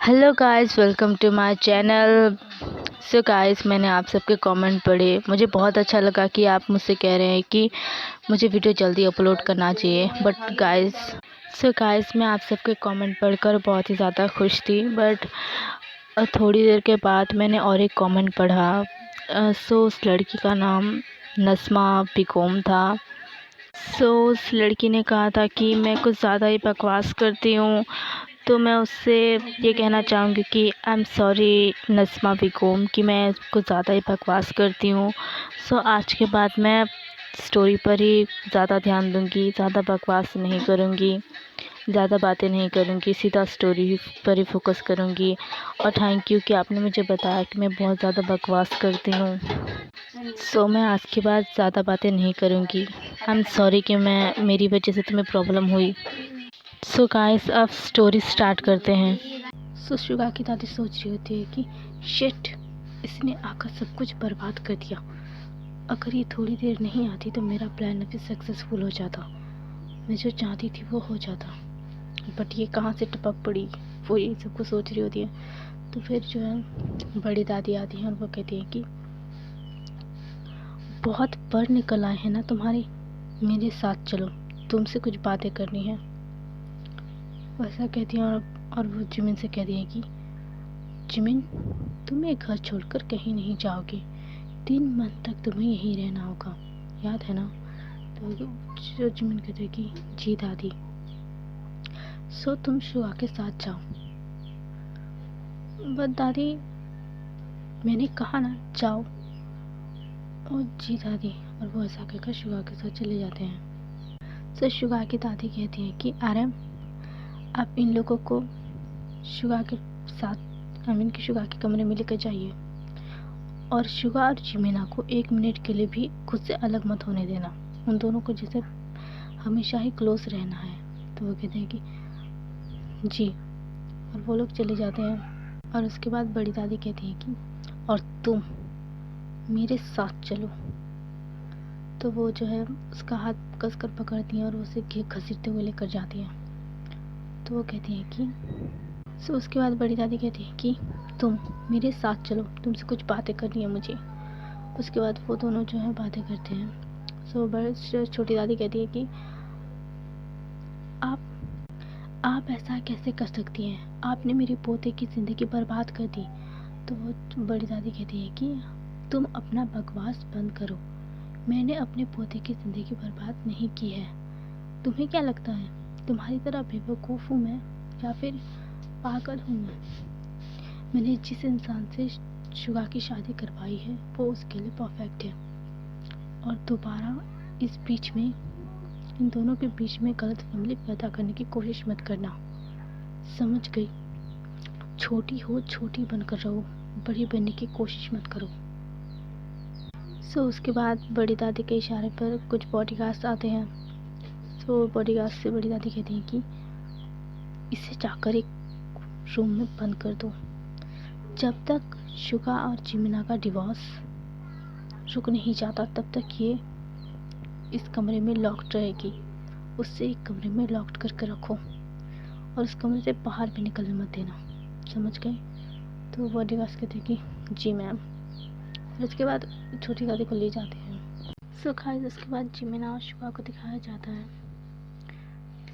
Hello guys, welcome to my channel. So guys, मैंने आप सबके कमेंट पढ़े। मुझे बहुत अच्छा लगा कि आप मुझसे कह रहे हैं कि मुझे वीडियो जल्दी अपलोड करना चाहिए। बट गाइस मैं आप सबके कमेंट पढ़कर बहुत ही ज़्यादा खुश थी। बट थोड़ी देर के बाद मैंने और एक कमेंट पढ़ा। सो उस लड़की का नाम नस्मा बिकोम था। सो उस लड़की ने कहा था कि मैं कुछ ज़्यादा ही बकवास करती हूँ। तो मैं उससे ये कहना चाहूँगी कि आई एम सॉरी नस्मा बिकोम कि मैं कुछ ज़्यादा ही बकवास करती हूँ। सो आज के बाद मैं स्टोरी पर ही ज़्यादा ध्यान दूँगी, ज़्यादा बकवास नहीं करूँगी, ज़्यादा बातें नहीं करूँगी, सीधा स्टोरी पर ही फोकस करूँगी। और थैंक यू कि आपने मुझे बताया कि मैं बहुत ज़्यादा बकवास करती हूँ। सो मैं आज के बाद ज़्यादा बातें नहीं करूँगी। आई एम सॉरी कि मेरी वजह से तुम्हें प्रॉब्लम हुई। सो गाइस, अब स्टोरी स्टार्ट करते हैं। सो शुगा की दादी सोच रही होती है कि शिट, इसने आकर सब कुछ बर्बाद कर दिया। अगर ये थोड़ी देर नहीं आती तो मेरा प्लान अभी सक्सेसफुल हो जाता, मैं जो चाहती थी वो हो जाता। बट ये कहाँ से टपक पड़ी, वो ये सब कुछ सोच रही होती है। तो फिर जो है बड़ी दादी आती हैं और वो कहती है कि बहुत पर निकल आए हैं ना तुम्हारे, मेरे साथ चलो, तुमसे कुछ बातें करनी है। वैसा कहती हैं और वो जिमिन से कहती है कि जिमिन, तुम्हें घर छोड़कर कहीं नहीं जाओगे, 3 मंथ तक तुम्हें यहीं रहना होगा, याद है ना? तो जो जिमिन कहते हैं कि जी दादी। सो तुम शुआ के साथ जाओ। बट दादी, मैंने कहा ना जाओ। ओ जी दादी। और वो ऐसा कहकर शुआ के साथ चले जाते हैं। सो शुआ की दादी कहती है कि आरम, आप इन लोगों को शुगा के साथ अमीन की शुगा के कमरे में लेकर जाइए और शुगा और जिमिना को 1 मिनट के लिए भी खुद से अलग मत होने देना। उन दोनों को जैसे हमेशा ही क्लोज रहना है। तो वो कहते हैं कि जी, और वो लोग चले जाते हैं। और उसके बाद बड़ी दादी कहती है कि और तुम मेरे साथ चलो। तो वो जो है उसका हाथ कसकर पकड़ती हैं और उसे घसीटते हुए लेकर जाती हैं। तो वो कहती है कि उसके बाद बड़ी दादी कहती है कि तुम मेरे साथ चलो, तुमसे कुछ बातें करनी है मुझे। उसके बाद वो दोनों जो है बातें करते हैं। छोटी दादी कहती है कि आप ऐसा कैसे कर सकती हैं, आपने मेरे पोते की ज़िंदगी बर्बाद कर दी। तो वो बड़ी दादी कहती है कि तुम अपना बकवास बंद करो, मैंने अपने पोते की ज़िंदगी बर्बाद नहीं की है। तुम्हें क्या लगता है तुम्हारी तरह बेवकूफ़ हूँ मैं या फिर पागल हूँ मैंने जिस इंसान से शुगा की शादी करवाई है वो उसके लिए परफेक्ट है। और दोबारा इस बीच में इन दोनों के बीच में गलत फहमी पैदा करने की कोशिश मत करना, समझ गई? छोटी हो छोटी बनकर रहो, बड़ी बनने की कोशिश मत करो। उसके बाद बड़ी दादी के इशारे पर कुछ बॉडीगार्ड्स आते हैं। बॉडीगार्ड से बड़ी दादी कहती हैं कि इसे जाकर एक रूम में बंद कर दो। जब तक शुगा और जिमिना का डिवोर्स रुक नहीं जाता तब तक ये इस कमरे में लॉक्ड रहेगी। उससे एक कमरे में लॉक्ड करके रखो और उस कमरे से बाहर भी निकलने मत देना, समझ गए? तो बॉडीगार्ड्स कहते हैं कि जी मैम। फिर उसके बाद छोटी दादी को ले जाते हैं। गाइस, उसके बाद जिमिना और शुगा को दिखाया जाता है।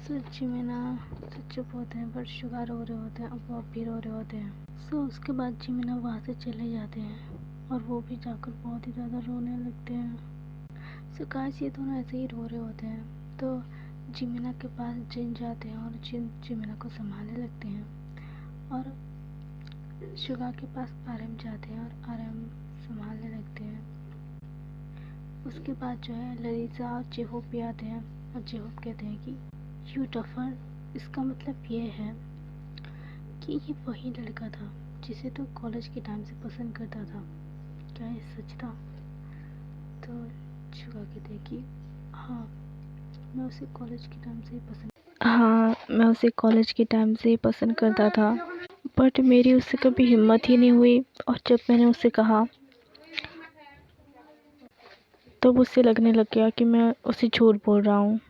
जिमिना तो चुप होते हैं बट शुगा रो रहे होते हैं और वो भी रो रहे होते हैं। उसके बाद जिमिना वहाँ से चले जाते हैं और वो भी जाकर बहुत ही ज़्यादा रोने लगते हैं। गाइस, ये दोनों ऐसे ही रो रहे होते हैं। तो जिमिना के पास जिन जाते हैं और जिमिना को संभालने लगते हैं और शुगा के पास आरएम जाते हैं और आरएम संभालने लगते हैं। उसके बाद जो है ललिता और जेहोप भी आते हैं और जेहोप कहते हैं कि यू टफर, इसका मतलब ये है कि ये वही लड़का था जिसे तो कॉलेज के टाइम से पसंद करता था, क्या ये सच था? तो शुगा कहते हैं कि हाँ, मैं उसे कॉलेज के टाइम से ही पसंद करता था, बट मेरी उससे कभी हिम्मत ही नहीं हुई। और जब मैंने उससे कहा तो उससे लगने लग गया कि मैं उसे झूठ बोल रहा हूँ,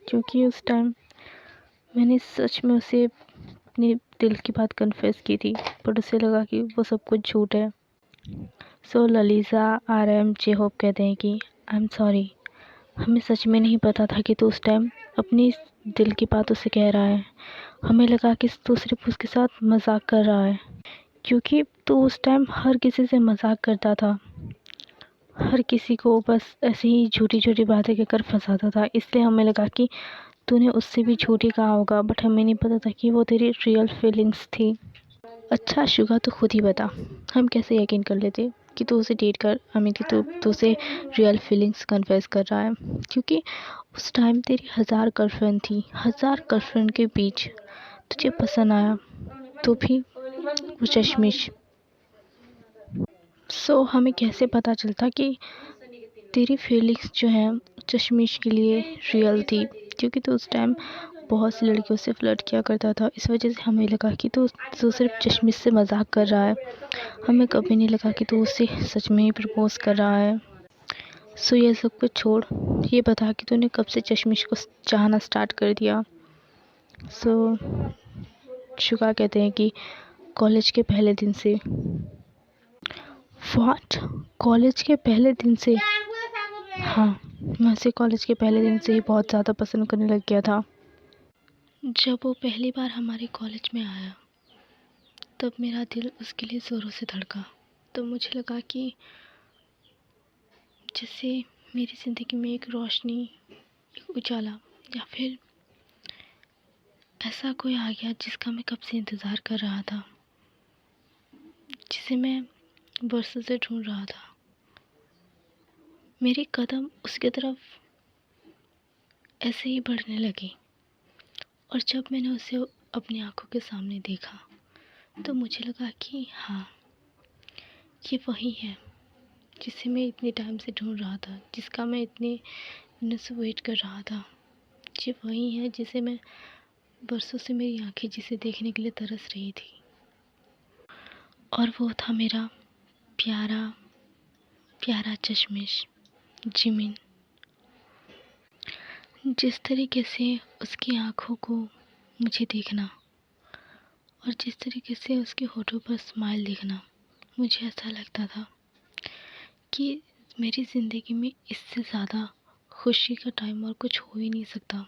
क्योंकि उस टाइम मैंने सच में उसे अपने दिल की बात कन्फेस की थी, बट उसे लगा कि वो सब कुछ झूठ है। सो ललिसा RM जेहोप कहते हैं कि आई एम सॉरी, हमें सच में नहीं पता था कि तू उस टाइम अपनी दिल की बात उसे कह रहा है। हमें लगा कि तू सिर्फ उसके साथ मजाक कर रहा है, क्योंकि तू उस टाइम हर किसी से मजाक करता था, हर किसी को बस ऐसे ही झूठी झूठी बातें कहकर फंसाता था। इसलिए हमें लगा कि तूने उससे भी झूठी कहा होगा, बट हमें नहीं पता था कि वो तेरी रियल फीलिंग्स थी। अच्छा शुगा, तो खुद ही बता, हम कैसे यकीन कर लेते कि तू उसे डेट कर, कि तू उसे रियल फीलिंग्स कन्फेस कर रहा है, क्योंकि उस टाइम तेरी 1000 गर्लफ्रेंड थी। 1000 गर्लफ्रेंड के बीच तुझे पसंद आया, तो भी वो चश्मिश। सो हमें कैसे पता चलता कि तेरी फीलिंग्स जो हैं चश्मिश के लिए रियल थी, क्योंकि तू उस टाइम बहुत सी लड़कियों से फ्लर्ट किया करता था। इस वजह से हमें लगा कि तू सिर्फ चश्मिश से मजाक कर रहा है। हमें कभी नहीं लगा कि तू उससे सच में ही प्रपोज कर रहा है। सो ये सब कुछ छोड़, ये बता कि तूने कब से चश्मिश को चाहना स्टार्ट कर दिया। सो शुगा कहते हैं कि कॉलेज के पहले दिन से। व्हाट? कॉलेज के पहले दिन से? हाँ, मैं उसे कॉलेज के पहले दिन से ही बहुत ज़्यादा पसंद करने लग गया था। जब वो पहली बार हमारे कॉलेज में आया, तब मेरा दिल उसके लिए ज़ोरों से धड़का। तो मुझे लगा कि जैसे मेरी ज़िंदगी में एक रोशनी, एक उजाला, या फिर ऐसा कोई आ गया जिसका मैं कब से इंतज़ार कर रहा था, जिसे मैं बरसों से ढूंढ रहा था। मेरे कदम उसकी तरफ ऐसे ही बढ़ने लगे, और जब मैंने उसे अपनी आंखों के सामने देखा, तो मुझे लगा कि हाँ, ये वही है जिसे मैं इतने टाइम से ढूंढ रहा था, जिसका मैं इतने दिनों से वेट कर रहा था। ये वही है जिसे मैं बरसों से, मेरी आंखें जिसे देखने के लिए तरस रही थी। और वो था मेरा प्यारा प्यारा चश्मिश, जिमिन। जिस तरीके से उसकी आंखों को मुझे देखना, और जिस तरीके से उसके होठों पर स्माइल देखना, मुझे ऐसा लगता था कि मेरी ज़िंदगी में इससे ज़्यादा खुशी का टाइम और कुछ हो ही नहीं सकता।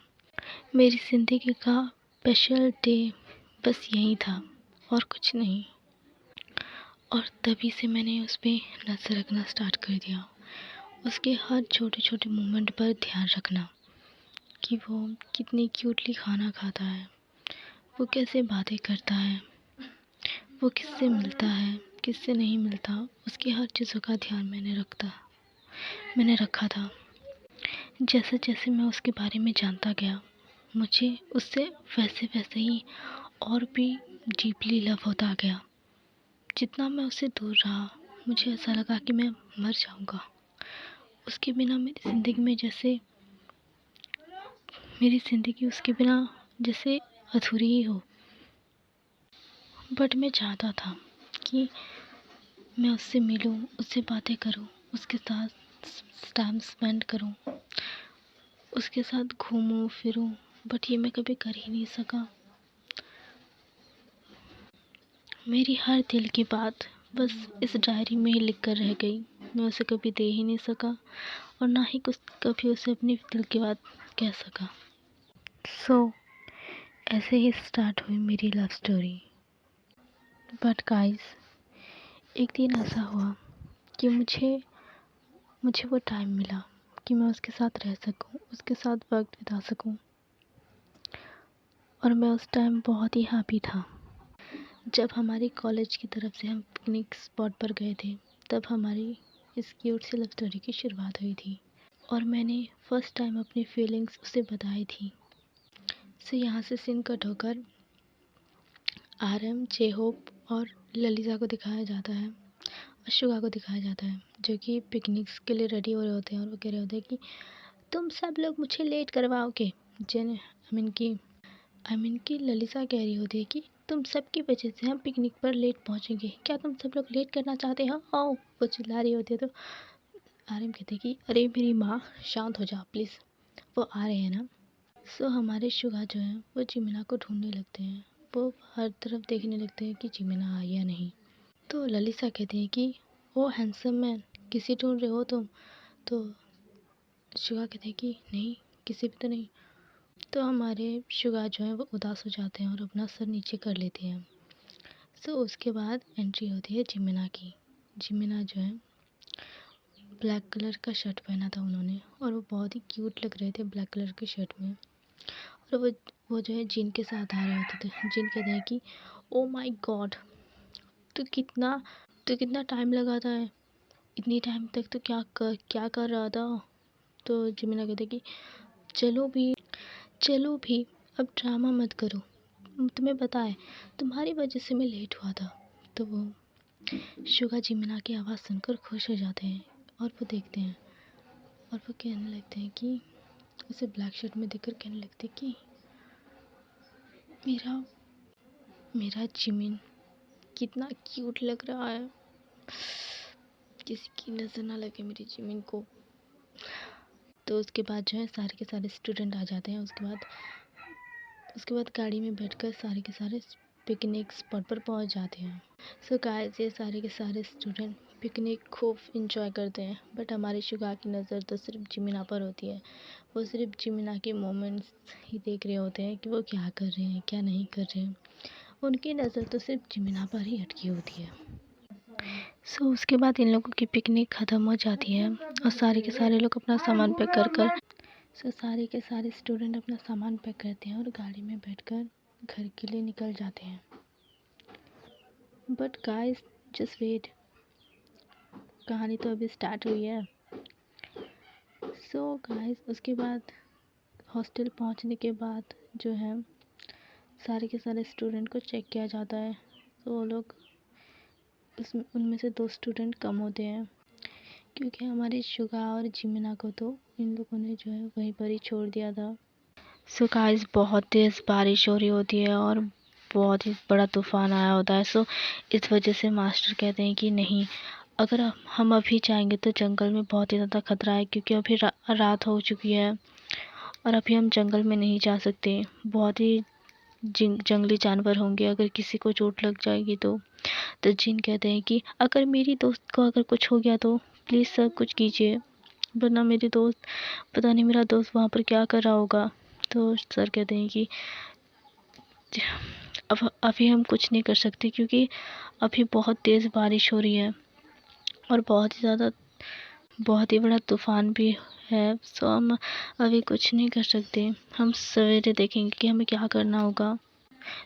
मेरी ज़िंदगी का स्पेशल डे बस यही था और कुछ नहीं। और तभी से मैंने उस पर नज़र रखना स्टार्ट कर दिया, उसके हर छोटे छोटे मोमेंट पर ध्यान रखना कि वो कितनी क्यूटली खाना खाता है, वो कैसे बातें करता है, वो किससे मिलता है, किससे नहीं मिलता। उसकी हर चीज़ों का ध्यान मैंने रखा था। जैसे जैसे मैं उसके बारे में जानता गया, मुझे उससे वैसे वैसे ही और भी डीपली लव होता गया। जितना मैं उससे दूर रहा, मुझे ऐसा लगा कि मैं मर जाऊंगा। उसके बिना मेरी ज़िंदगी में जैसे मेरी ज़िंदगी उसके बिना जैसे अधूरी ही हो। बट मैं चाहता था कि मैं उससे मिलूं, उससे बातें करूं, उसके साथ टाइम स्पेंड करूं, उसके साथ घूमूं फिरूं, बट ये मैं कभी कर ही नहीं सका। मेरी हर दिल की बात बस इस डायरी में ही लिख कर रह गई। मैं उसे कभी दे ही नहीं सका, और ना ही कुछ कभी उसे अपनी दिल की बात कह सका। सो ऐसे ही स्टार्ट हुई मेरी लव स्टोरी। बट गाइस, एक दिन ऐसा हुआ कि मुझे वो टाइम मिला कि मैं उसके साथ रह सकूं, उसके साथ वक्त बिता सकूं, और मैं उस टाइम बहुत ही हैप्पी था। जब हमारी कॉलेज की तरफ से हम पिकनिक स्पॉट पर गए थे, तब हमारी इस क्यूट सी लव स्टोरी की शुरुआत हुई थी, और मैंने फर्स्ट टाइम अपनी फीलिंग्स उसे बताई थी। सो यहाँ से सीन कट होकर RM, जेहोप और ललिता को दिखाया जाता है, और शुगा को दिखाया जाता है, जो कि पिकनिक्स के लिए रेडी हो रहे होते हैं, और वो कह रहे होते हैं कि तुम सब लोग मुझे लेट करवाओगे। आई मीन की ललिता कह रही होती है कि तुम सबकी वजह से हम पिकनिक पर लेट पहुंचेंगे, क्या तुम सब लोग लेट करना चाहते हो? आओ, वो चिल्ला रही होती है। तो RM कहते हैं कि अरे मेरी माँ, शांत हो जाओ प्लीज़, वो आ रहे हैं ना। सो हमारे शुगा जो हैं वो जिमिना को ढूंढने लगते हैं, वो हर तरफ देखने लगते हैं कि जिमिना आई या नहीं। तो ललिसा कहती है कि ओ हैंडसम मैन, किसी ढूंढ रहे हो तुम? तो शुगा कहते हैं कि नहीं, किसी भी तो नहीं। तो हमारे शुगा जो है वो उदास हो जाते हैं और अपना सर नीचे कर लेते हैं। सो उसके बाद एंट्री होती है जिमिना की। जिमिना जो है ब्लैक कलर का शर्ट पहना था उन्होंने और वो बहुत ही क्यूट लग रहे थे ब्लैक कलर के शर्ट में। और वो जो है जिन के साथ आ रहे होते थे। जिन कहते हैं कि ओ माय गॉड, तो कितना टाइम लगाता है, इतनी टाइम तक तो क्या कर रहा था? तो जिमिना कहते कि चलो भी अब ड्रामा मत करो, तुम्हें पता है तुम्हारी वजह से मैं लेट हुआ था। तो वो शुगा जिमिना की आवाज़ सुनकर खुश हो जाते हैं और वो देखते हैं और वो कहने लगते हैं कि उसे ब्लैक शर्ट में देखकर कहने लगते हैं कि मेरा जिमिन कितना क्यूट लग रहा है, किसी की नज़र ना लगे मेरी जिमिन को। तो उसके बाद जो है सारे के सारे स्टूडेंट आ जाते हैं। उसके बाद गाड़ी में बैठकर सारे के सारे पिकनिक स्पॉट पर पहुंच जाते हैं। सो गाइस, ये सारे के सारे स्टूडेंट पिकनिक खूब इंजॉय करते हैं। बट हमारे शुगा की नज़र तो सिर्फ जिमिना पर होती है। वो सिर्फ जिमिना के मोमेंट्स ही देख रहे होते हैं कि वो क्या कर रहे हैं क्या नहीं कर रहे हैं। उनकी नज़र तो सिर्फ जिमिना पर ही अटकी होती है। सो उसके बाद इन लोगों की पिकनिक ख़त्म हो जाती है और सारे के सारे लोग अपना सामान पैक कर सारे के सारे स्टूडेंट अपना सामान पैक करते हैं और गाड़ी में बैठकर घर के लिए निकल जाते हैं। बट गाइस, जस्ट वेट, कहानी तो अभी स्टार्ट हुई है। सो गाइस, उसके बाद हॉस्टल पहुंचने के बाद जो है सारे के सारे स्टूडेंट को चेक किया जाता है। तो वो लोग उनमें से 2 स्टूडेंट कम होते हैं क्योंकि हमारे शुगा और जिमिना को तो इन लोगों ने जो है वहीं पर ही छोड़ दिया था। सो गाइस, बहुत तेज़ बारिश हो रही होती है और बहुत ही बड़ा तूफ़ान आया होता है। सो इस वजह से मास्टर कहते हैं कि नहीं, अगर हम अभी जाएंगे तो जंगल में बहुत ही ज़्यादा खतरा है क्योंकि अभी रात हो चुकी है और अभी हम जंगल में नहीं जा सकते। बहुत ही जंगली जानवर होंगे, अगर किसी को चोट लग जाएगी तो जिन कहते हैं कि अगर मेरी दोस्त को अगर कुछ हो गया तो प्लीज़ सर कुछ कीजिए, वरना मेरी दोस्त, पता नहीं मेरा दोस्त वहाँ पर क्या कर रहा होगा। तो सर कहते हैं कि अब अभी हम कुछ नहीं कर सकते क्योंकि अभी बहुत तेज़ बारिश हो रही है और बहुत ही बड़ा तूफ़ान भी है। सो हम अभी कुछ नहीं कर सकते, हम सवेरे देखेंगे कि हमें क्या करना होगा।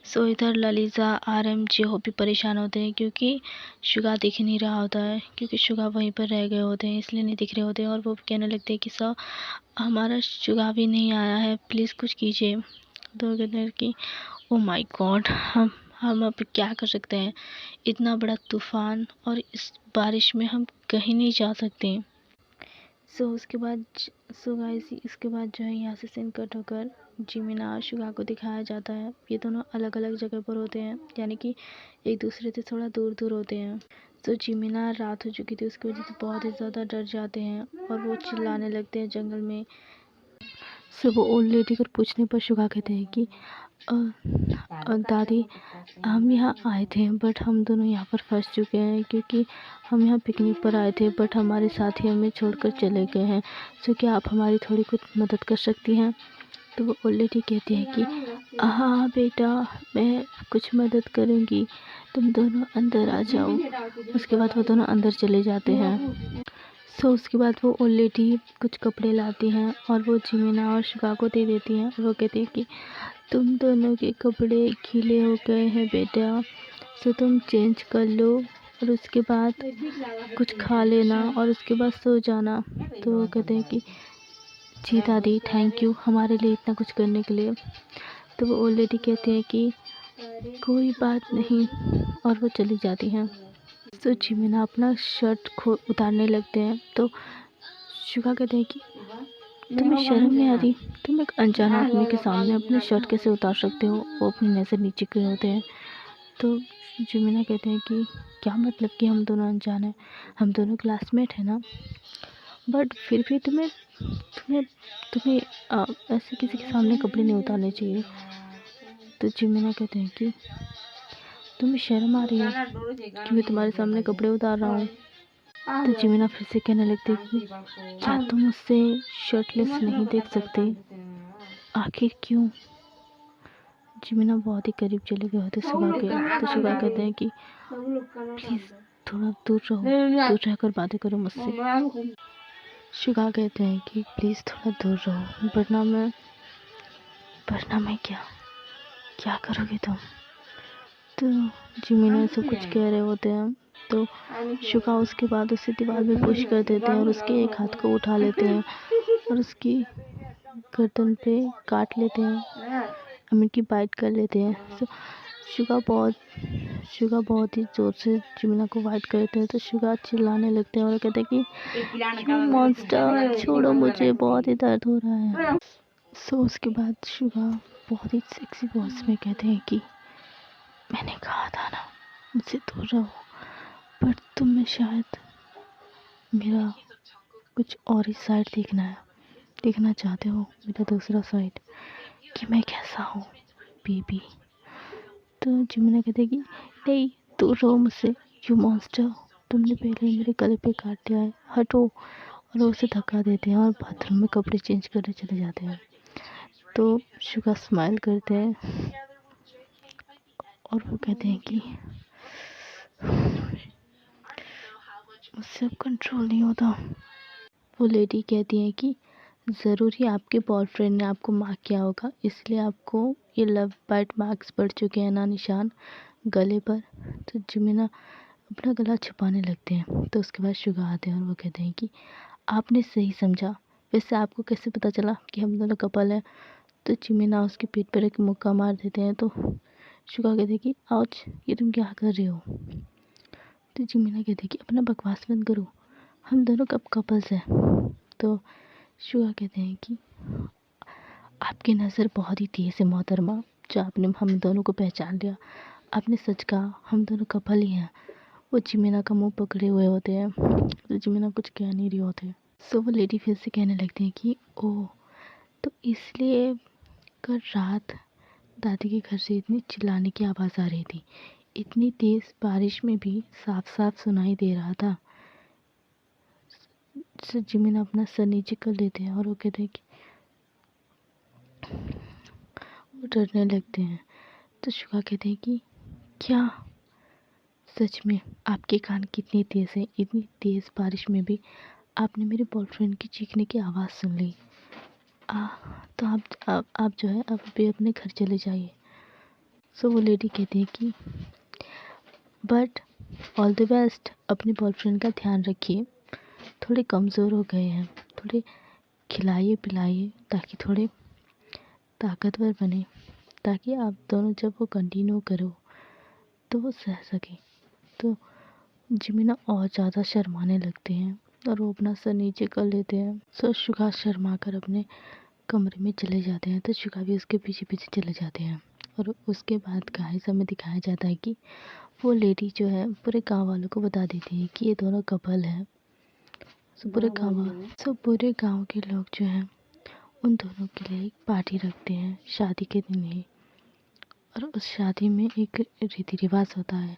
सो इधर ललिता RM JO भी परेशान होते हैं क्योंकि शुगा दिख नहीं रहा होता है, क्योंकि शुगा वहीं पर रह गए होते हैं इसलिए नहीं दिख रहे होते हैं। और वो कहने लगते हैं कि सर, हमारा शुगा भी नहीं आया है, प्लीज़ कुछ कीजिए। तो कहते हैं कि ओ माय गॉड, हम अब क्या कर सकते हैं, इतना बड़ा तूफ़ान और इस बारिश में हम कहीं नहीं जा सकते। उसके बाद गाइस, इसके बाद जो है यहाँ से सीन कट होकर जिमिना और शुगा को दिखाया जाता है। ये दोनों अलग अलग जगह पर होते हैं, यानी कि एक दूसरे से थोड़ा दूर दूर होते हैं। जिमिना रात हो चुकी थी, उसकी वजह से बहुत ही ज़्यादा डर जाते हैं और वो चिल्लाने लगते हैं जंगल में। वो ओल्ड लेडी को पूछने पर शुगा कहते हैं कि दादी, हम यहाँ आए थे बट हम दोनों यहाँ पर फंस चुके हैं क्योंकि हम यहाँ पिकनिक पर आए थे बट हमारे साथी हमें छोड़कर चले गए हैं। क्या आप हमारी थोड़ी कुछ मदद कर सकती हैं? तो वो ओल्ड लेडी कहती है कि हाँ बेटा, मैं कुछ मदद करूँगी, तुम दोनों अंदर आ जाओ। उसके बाद वो दोनों अंदर चले जाते हैं। उसके बाद वो ओल्ड लेडी कुछ कपड़े लाती हैं और वो जिमिना और शुगा को दे देती हैं और वो कहती है कि तुम दोनों के कपड़े गीले हो गए हैं बेटा, तुम चेंज कर लो और उसके बाद कुछ खा लेना और उसके बाद सो जाना। तो वो कहते हैं कि जी दादी, थैंक यू हमारे लिए इतना कुछ करने के लिए। तो वो ओल्ड लेडी कहते हैं कि कोई बात नहीं और वो चली जाती हैं। जिमिना अपना शर्ट उतारने लगते हैं तो शुगा कहते हैं कि तुम्हें शर्म नहीं आती, तुम एक अनजान आदमी के सामने अपने शर्ट कैसे उतार सकते हो? वो अपनी नज़र नीचे किए होते हैं। तो जिमिना कहते हैं कि क्या मतलब कि हम दोनों अनजान हैं, हम दोनों क्लासमेट हैं ना, बट फिर भी तुम्हें तुम्हें तुम्हें ऐसे किसी के सामने कपड़े नहीं उतारने चाहिए। तो जिमिना कहते हैं कि तुम्हें शर्म आ रही है कि मैं तुम्हारे सामने कपड़े उतार रहा हूँ। तो जिमिना फिर से कहने लगती है कि क्या तुम मुझसे शर्टलेस नहीं देख सकते, आखिर क्यों। जिमिना बहुत ही करीब चले गए होते शुगा के। तो शुगा कहते हैं कि प्लीज़ थोड़ा दूर रहो, दूर रहकर बातें करो मुझसे। शुगा कहते हैं कि प्लीज़ थोड़ा दूर रहो, वरना मैं क्या करोगे तुम। तो जिमिना सब कुछ कह रहे होते हैं। तो शुगा उसके बाद उसे दीवार में पुश कर देते हैं और उसके एक हाथ को उठा लेते हैं और उसकी गर्दन पे काट लेते हैं, अमीन की बाइट कर लेते हैं। तो शुगा बहुत ही ज़ोर से जिमिना को बाइट करते हैं। तो शुगा चिल्लाने लगते हैं और कहते हैं कि मॉन्स्टर छोड़ो मुझे, बहुत ही दर्द हो रहा है। सो उसके बाद शुगा बहुत ही सेक्सी वॉइस में कहते हैं कि मैंने कहा था ना मुझसे दूर रहो, पर तुम्हें शायद मेरा कुछ और ही साइड देखना चाहते हो, मेरा दूसरा साइड कि मैं कैसा हूँ बेबी। तो जिमिना कहते हैं कि नहीं, दूर रहो मुझसे, यू मॉन्स्टर, तुमने पहले ही मेरे गले पे काट दिया है, हटो। और वो उसे धक्का देते हैं और बाथरूम में कपड़े चेंज करने चले जाते हैं। तो शुगा स्माइल करते हैं और वो कहते हैं कि मुझसे अब कंट्रोल नहीं होता। वो लेडी कहती है कि ज़रूर ही आपके बॉयफ्रेंड ने आपको मार किया होगा, इसलिए आपको ये लव बाइट मार्क्स पड़ चुके हैं ना, निशान गले पर। तो जिमिना अपना गला छुपाने लगते हैं। तो उसके बाद शुगा आते हैं और वो कहते हैं कि आपने सही समझा, वैसे आपको कैसे पता चला कि हम दोनों कपल हैं। तो जिमिना उसके पीठ पर एक मुक्का मार देते हैं। तो शुगा कहते हैं कि आउच, ये तुम क्या कर रहे हो। तो जिमिना कहते हैं कि अपना बकवास बंद करो, हम दोनों कब कपल्स हैं। तो शुगा कहते हैं कि आपकी नज़र बहुत ही तेज़ है मोहतरमा, जो आपने हम दोनों को पहचान लिया, आपने सच कहा, हम दोनों कपल ही हैं। वो जिमिना का मुंह पकड़े हुए होते हैं। तो जिमिना कुछ कह नहीं रही होते। सो वो लेडी फिर से कहने लगती है कि ओह, तो इसलिए कल रात दादी के घर से इतनी चिल्लाने की आवाज़ आ रही थी, इतनी तेज़ बारिश में भी साफ साफ सुनाई दे रहा था। जिमिना अपना सर नीचे कर लेते हैं और वो कहते हैं कि वो डरने लगते हैं। तो शुगा कहते हैं कि क्या सच में आपके कान कितनी तेज़ है, इतनी तेज़ बारिश में भी आपने मेरे बॉयफ्रेंड की चीखने की आवाज़ सुन ली। तो आप जो है अब भी अपने घर चले जाइए। सो वो लेडी कहती है कि बट ऑल द बेस्ट, अपने बॉयफ्रेंड का ध्यान रखिए, थोड़े कमज़ोर हो गए हैं, थोड़े खिलाइए पिलाइए ताकि थोड़े ताकतवर बने, ताकि आप दोनों जब वो कंटिन्यू करो तो वो सह सके। तो जिमिना और ज़्यादा शर्माने लगते हैं और वो अपना सर नीचे कर लेते हैं। सो शुगा शर्मा कर अपने कमरे में चले जाते हैं। तो शुगा भी उसके पीछे पीछे चले जाते हैं। और उसके बाद गाइस हमें दिखाया जाता है कि वो लेडी जो है पूरे गांव वालों को बता देती है कि ये दोनों कपल है। पूरे गांव के लोग जो हैं उन दोनों के लिए एक पार्टी रखते हैं शादी के दिन ही। और उस शादी में एक रीति रिवाज होता है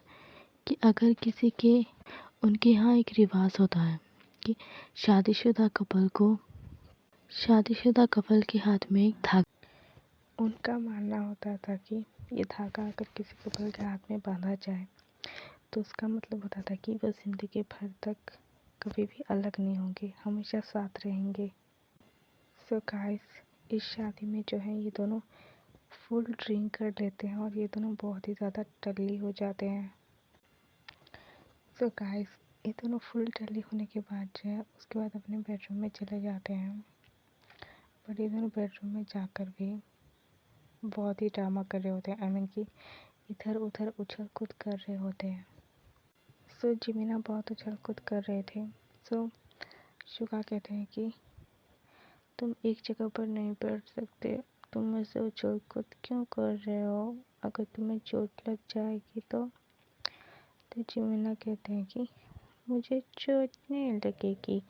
कि अगर किसी के उनके यहाँ एक रिवाज होता है कि शादीशुदा कपल के हाथ में एक धागा, उनका मानना होता था कि ये धागा अगर किसी कपल के हाथ में बांधा जाए तो उसका मतलब होता था कि वह ज़िंदगी भर तक कभी भी अलग नहीं होंगे, हमेशा साथ रहेंगे। सो गाइस, इस शादी में जो है ये दोनों फुल ड्रिंक कर लेते हैं और ये दोनों बहुत ही ज़्यादा टल्ली हो जाते हैं। सो गाइस, ये दोनों फुल टल्ली होने के बाद जो है उसके बाद अपने बेडरूम में चले जाते हैं। पर ये दोनों बेडरूम में जाकर भी बहुत ही ड्रामा कर रहे होते हैं, आई मीन कि इधर उधर उछल कूद कर रहे होते हैं। सो जिमिना बहुत उछल कूद कर रहे थे। सो शुगा कहते हैं कि तुम एक जगह पर नहीं बैठ सकते, तुम ऐसे उछल कूद क्यों कर रहे हो, अगर तुम्हें चोट लग जाएगी तो जिमिना कहते हैं कि मुझे चोट नहीं लगेगी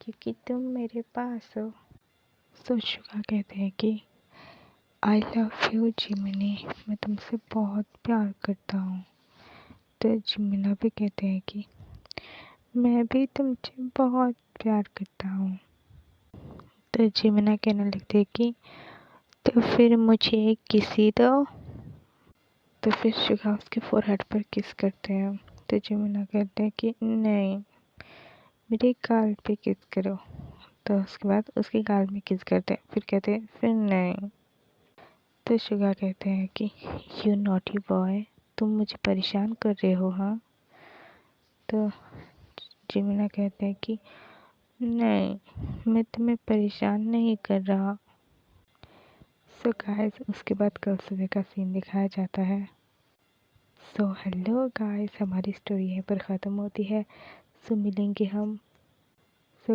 क्योंकि तुम मेरे पास हो। सो शुगा कहते हैं कि आई लव यू जिमिनी, मैं तुमसे बहुत प्यार करता हूँ। तो जिमिना भी कहते हैं कि मैं भी तुमसे बहुत प्यार करता हूँ। तो जिमिना कहने लगते हैं कि तो फिर मुझे एक किसी दो। तो फिर शुगा उसके फोरहेड पर किस करते हैं। तो जिमिना कहते हैं कि नहीं, मेरे गाल पे किस करो। तो उसके बाद उसके गाल में किस करते हैं, फिर कहते हैं फिर नहीं। तो शुगा कहते हैं कि यू नॉटी बॉय, तुम मुझे परेशान कर रहे हो हाँ। तो जिमिना कहते हैं कि नहीं, मैं तुम्हें परेशान नहीं कर रहा। सो गाइस, उसके बाद कल सुबह का सीन दिखाया जाता है। सो हेलो गाइस, हमारी स्टोरी यहीं पर ख़त्म होती है। सो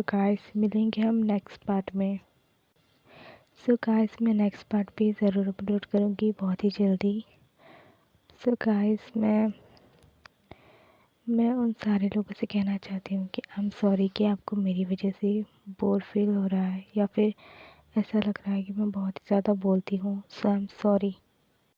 गाइस मिलेंगे हम नेक्स्ट पार्ट में। सो गाइस मैं नेक्स्ट पार्ट भी ज़रूर अपलोड करूँगी बहुत ही जल्दी। सो गाइस मैं उन सारे लोगों से कहना चाहती हूँ कि आई एम सॉरी कि आपको मेरी वजह से बोर फील हो रहा है या फिर ऐसा लग रहा है कि मैं बहुत ही ज़्यादा बोलती हूँ। सो आई एम सॉरी।